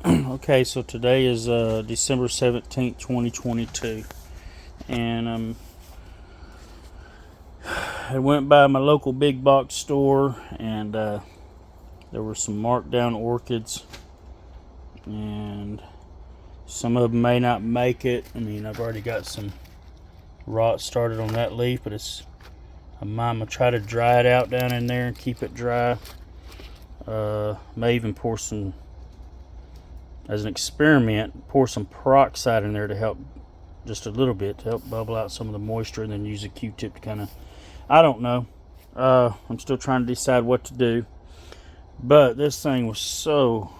Okay, so today is December 17th, 2022, and I went by my local big box store, and there were some markdown orchids, and some of them may not make it. I mean, I've already got some rot started on that leaf, but I'm gonna try to dry it out down in there and keep it dry. May even pour some, as an experiment, pour some peroxide in there to help, just a little bit, to help bubble out some of the moisture, and then use a Q-tip to kind of, I don't know. I'm still trying to decide what to do. But this thing was so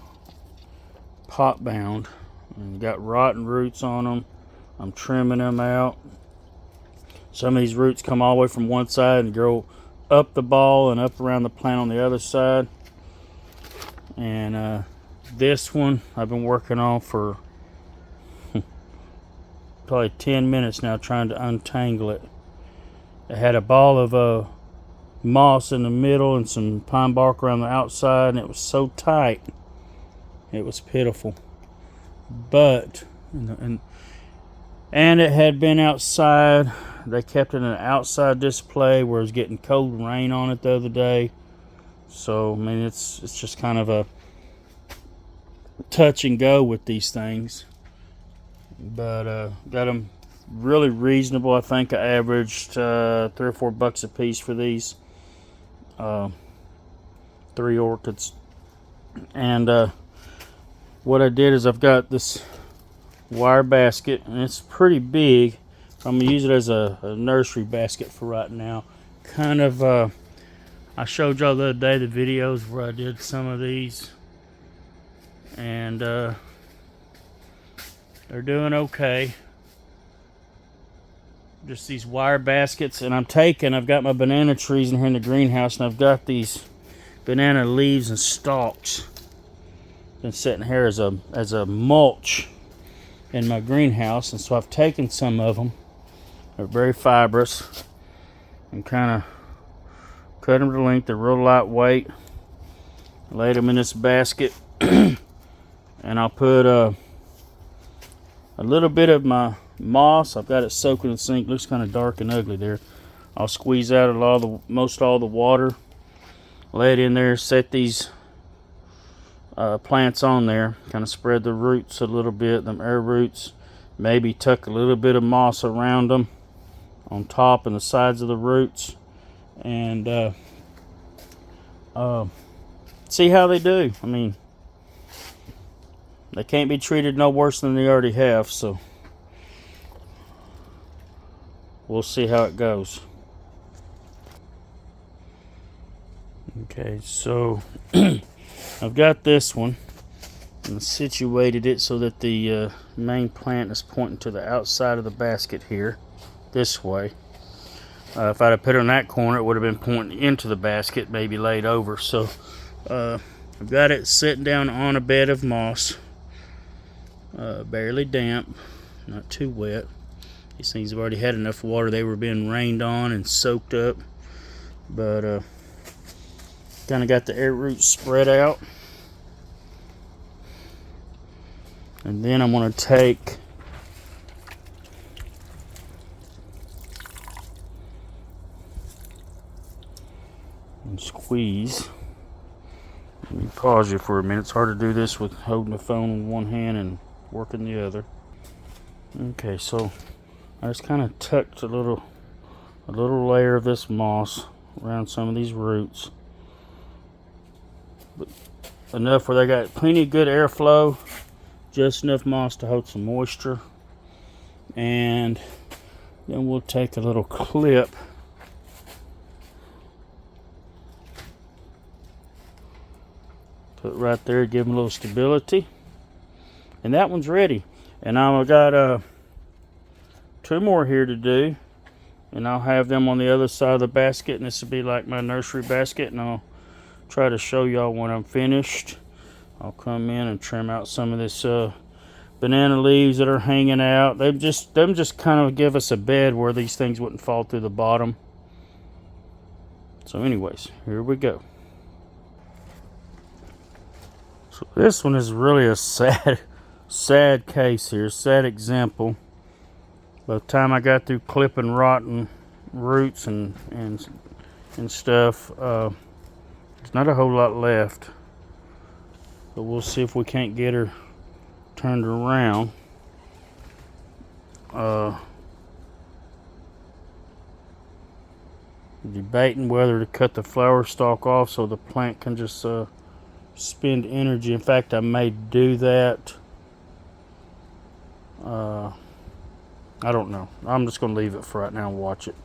pot bound and got rotten roots on them. I'm trimming them out. Some of these roots come all the way from one side and grow up the ball and up around the plant on the other side. And this one I've been working on for probably 10 minutes now, trying to untangle it. It had a ball of moss in the middle and some pine bark around the outside, and it was so tight it was pitiful. But and it had been outside. They kept it in an outside display where it was getting cold rain on it the other day. So I mean, it's just kind of a touch and go with these things. But got them really reasonable. I think I averaged $3 or $4 a piece for these 3 orchids. And what I did is, I've got this wire basket, and it's pretty big. I'm gonna use it as a nursery basket for right now. Kind of I showed y'all the other day the videos where I did some of these, and they're doing okay. Just these wire baskets, and I've got my banana trees in here in the greenhouse, and I've got these banana leaves and stalks been sitting here as a mulch in my greenhouse. And so I've taken some of them, they're very fibrous, and kind of cut them to length. They're real lightweight. Laid them in this basket, and I'll put a little bit of my moss. I've got it soaked in the sink. Looks kind of dark and ugly there. I'll squeeze out most all the water, lay it in there, set these plants on there, kind of spread the roots a little bit, them air roots, maybe tuck a little bit of moss around them on top and the sides of the roots, and see how they do. I mean, they can't be treated no worse than they already have, so we'll see how it goes. Okay, so I've got this one and situated it so that the main plant is pointing to the outside of the basket here, this way. If I'd have put it in that corner, it would have been pointing into the basket, maybe laid over. So I've got it sitting down on a bed of moss, barely damp, not too wet. These things have already had enough water. They were being rained on and soaked up, but kind of got the air roots spread out. And then I'm going to take and squeeze. Let me pause you for a minute. It's hard to do this with holding the phone in one hand and working the other. Okay, so I just kind of tucked a little layer of this moss around some of these roots, but enough where they got plenty of good airflow, just enough moss to hold some moisture. And then we'll take a little clip, put right there, give them a little stability, and that one's ready. And I've got 2 more here to do, and I'll have them on the other side of the basket, and this will be like my nursery basket, and I'll try to show y'all when I'm finished. I'll come in and trim out some of this banana leaves that are hanging out. Them just kind of give us a bed where these things wouldn't fall through the bottom. So anyways, here we go. So this one is really a sad case here, sad example. By the time I got through clipping rotten roots and stuff, there's not a whole lot left. But we'll see if we can't get her turned around. Debating whether to cut the flower stalk off so the plant can just spend energy. In fact, I may do that. I don't know. I'm just going to leave it for right now and watch it.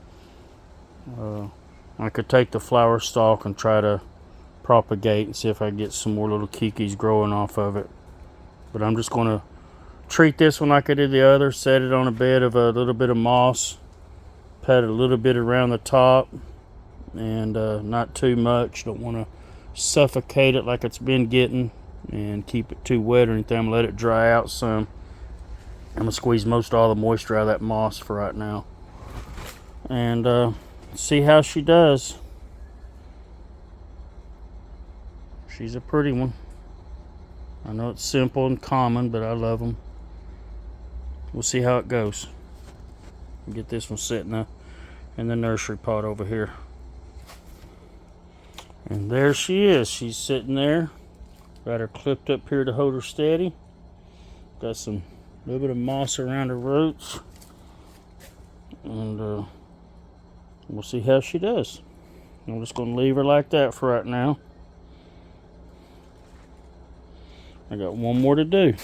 I could take the flower stalk and try to propagate and see if I get some more little kikis growing off of it. But I'm just going to treat this one like I did the other. Set it on a bed of a little bit of moss. Pat it a little bit around the top. And not too much. Don't want to suffocate it like it's been getting. And keep it too wet or anything. I'm going to let it dry out some. I'm going to squeeze most all the moisture out of that moss for right now. And see how she does. She's a pretty one. I know it's simple and common, but I love them. We'll see how it goes. Get this one sitting in the nursery pot over here. And there she is. She's sitting there. Got her clipped up here to hold her steady. Got some little bit of moss around her roots. And we'll see how she does. I'm just going to leave her like that for right now. I got one more to do.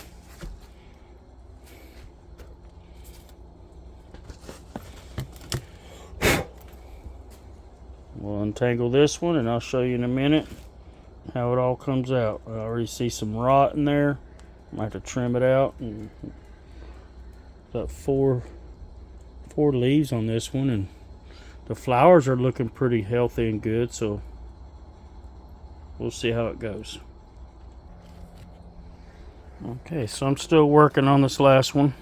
We'll untangle this one and I'll show you in a minute how it all comes out. I already see some rot in there. I might have to trim it out. And got four leaves on this one, and the flowers are looking pretty healthy and good, so we'll see how it goes. Okay, so I'm still working on this last one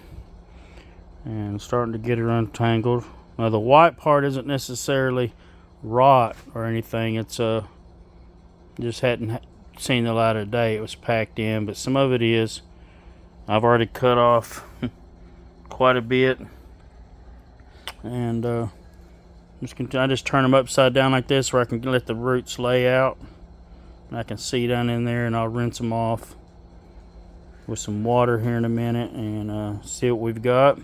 and starting to get her untangled. Now the white part isn't necessarily rot or anything. It's just hadn't seen the light of day. It was packed in, but some of it is. I've already cut off quite a bit, and I just turn them upside down like this where I can let the roots lay out. And I can see down in there, and I'll rinse them off with some water here in a minute and see what we've got,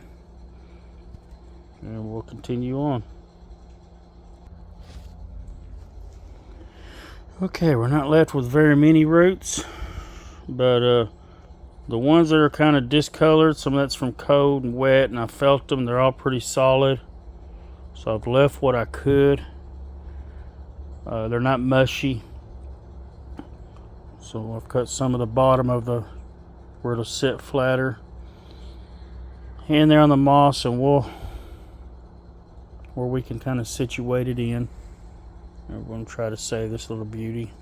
and we'll continue on. Okay, we're not left with very many roots, but the ones that are kind of discolored, some of that's from cold and wet, and I felt them, they're all pretty solid. So I've left what I could. They're not mushy. So I've cut some of the bottom of the where it'll sit flatter in there on the moss, and where we can kind of situate it in. And we're going to try to save this little beauty.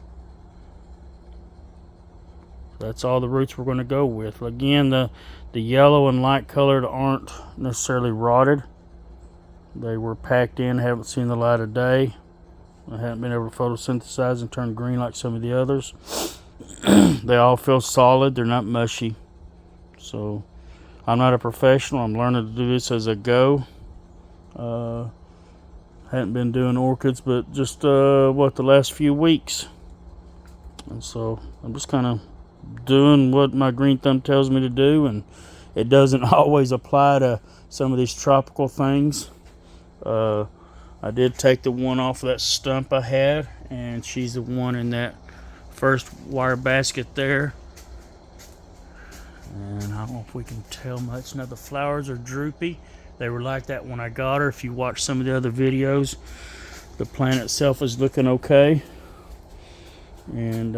That's all the roots we're going to go with. Again, the yellow and light colored aren't necessarily rotted. They were packed in, haven't seen the light of day. I haven't been able to photosynthesize and turn green like some of the others. They all feel solid. They're not mushy. So I'm not a professional. I'm learning to do this as I go. Hadn't been doing orchids but just the last few weeks. And so I'm just kind of doing what my green thumb tells me to do, and it doesn't always apply to some of these tropical things. I did take the one off of that stump I had, and she's the one in that first wire basket there. And I don't know if we can tell much. Now the flowers are droopy. They were like that when I got her. If you watch some of the other videos, the plant itself is looking okay. And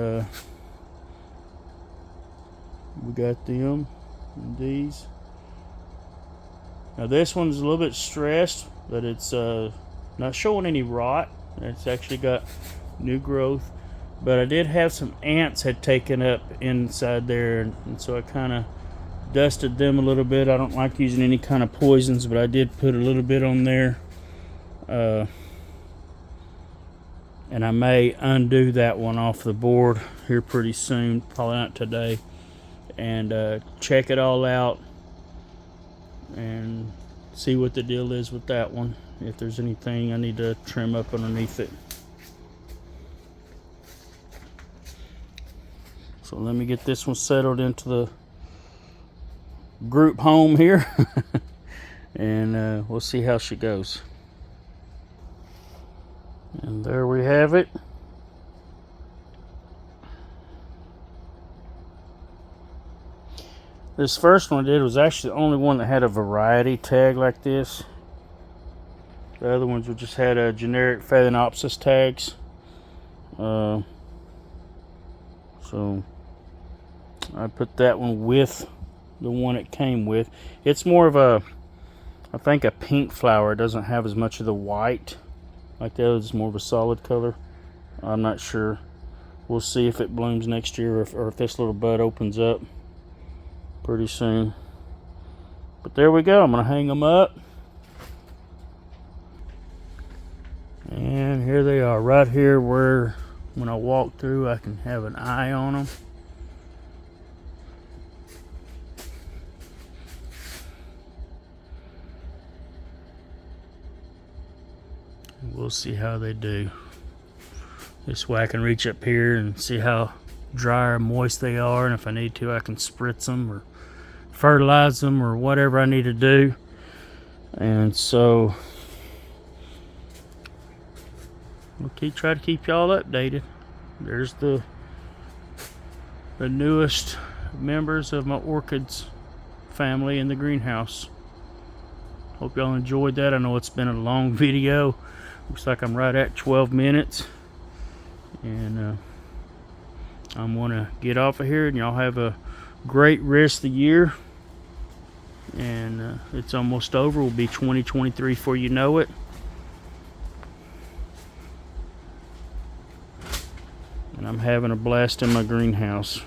we got them and these. Now this one's a little bit stressed, but it's not showing any rot. It's actually got new growth. But I did have some ants had taken up inside there, and so I kind of dusted them a little bit. I don't like using any kind of poisons, but I did put a little bit on there. and I may undo that one off the board here pretty soon, probably not today, and check it all out and see what the deal is with that one, if there's anything I need to trim up underneath it. So let me get this one settled into the group home here and we'll see how she goes. And there we have it. This first one I did was actually the only one that had a variety tag like this. The other ones were just had a generic Phalaenopsis tags. So I put that one with the one it came with. It's more of a, I think, a pink flower. It doesn't have as much of the white like that. It's more of a solid color. I'm not sure. We'll see if it blooms next year, or if this little bud opens up pretty soon. But there we go. I'm gonna hang them up, and here they are, right here where when I walk through I can have an eye on them. We'll see how they do. This way I can reach up here and see how dry or moist they are, and if I need to I can spritz them or fertilize them or whatever I need to do. And so we'll try to keep y'all updated. There's the newest members of my orchids family in the greenhouse. Hope y'all enjoyed that. I know it's been a long video. Looks like I'm right at 12 minutes. And I'm gonna get off of here, and y'all have a great rest of the year. And it's almost over. Will be 2023 before you know it. And I'm having a blast in my greenhouse.